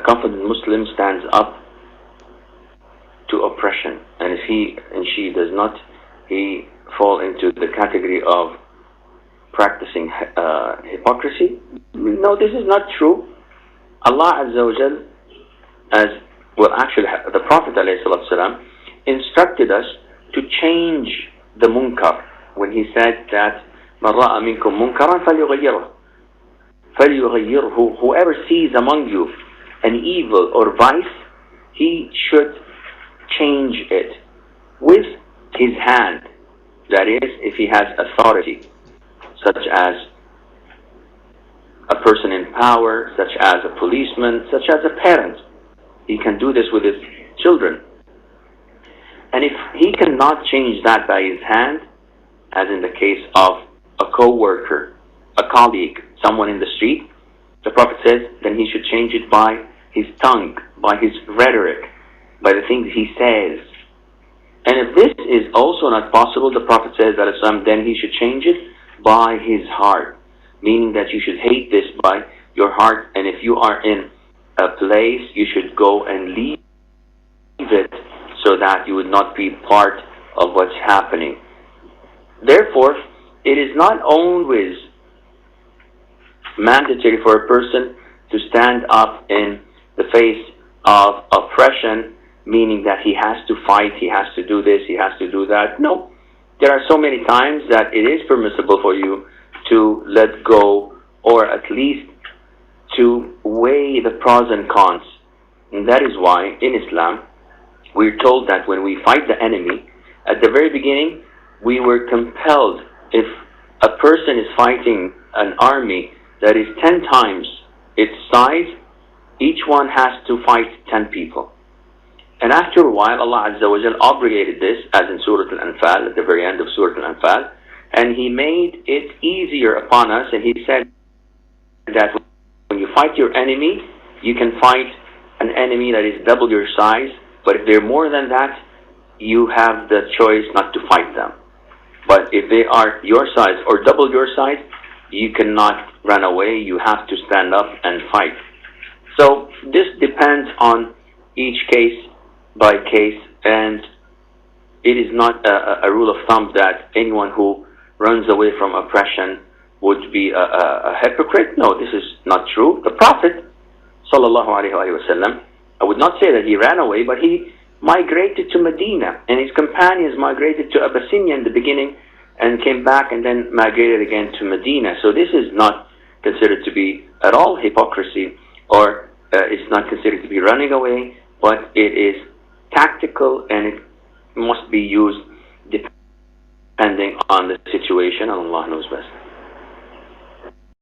confident Muslim stands up to oppression, and if he and she does not, he fall into the category of practicing hypocrisy. No, this is not true. Allah Azza wa Jal, as well, actually the Prophet ﷺ instructed us to change the munkar when he said that مَنْ رَأَى مِنْكُمْ مُنْكَرًا فَلْيُغَيِّرْهُ. Whoever sees among you an evil or vice, he should change it with his hand. That is, if he has authority, such as a person in power, such as a policeman, such as a parent. He can do this with his children. And if he cannot change that by his hand, as in the case of a co-worker, a colleague, someone in the street, the Prophet says, then he should change it by his tongue, by his rhetoric, by the things he says. And if this is also not possible, the Prophet says, then he should change it by his heart, meaning that you should hate this by your heart, and if you are in a place, you should go and leave it so that you would not be part of what's happening. Therefore, it is not always mandatory for a person to stand up in the face of oppression, meaning that he has to fight, he has to do this, he has to do that. No. There are so many times that it is permissible for you to let go, or at least to weigh the pros and cons. And that is why in Islam we're told that when we fight the enemy, at the very beginning we were compelled, if a person is fighting an army that is 10 times its size, each one has to fight 10 people. And after a while, Allah Azza wa Jal obligated this, as in Surah Al-Anfal, at the very end of Surah Al-Anfal, and He made it easier upon us, and He said that when you fight your enemy, you can fight an enemy that is double your size, but if they're more than that, you have the choice not to fight them. But if they are your size or double your size, you cannot run away, you have to stand up and fight. So this depends on each case by case, and it is not a rule of thumb that anyone who runs away from oppression would be a hypocrite. No, this is not true. The Prophet sallallahu alaihi wasallam, I would not say that he ran away, but he migrated to Medina, and his companions migrated to Abyssinia in the beginning and came back and then migrated again to Medina. So this is not considered to be at all hypocrisy, or it's not considered to be running away, but it is tactical, and it must be used depending on the situation, and Allah knows best.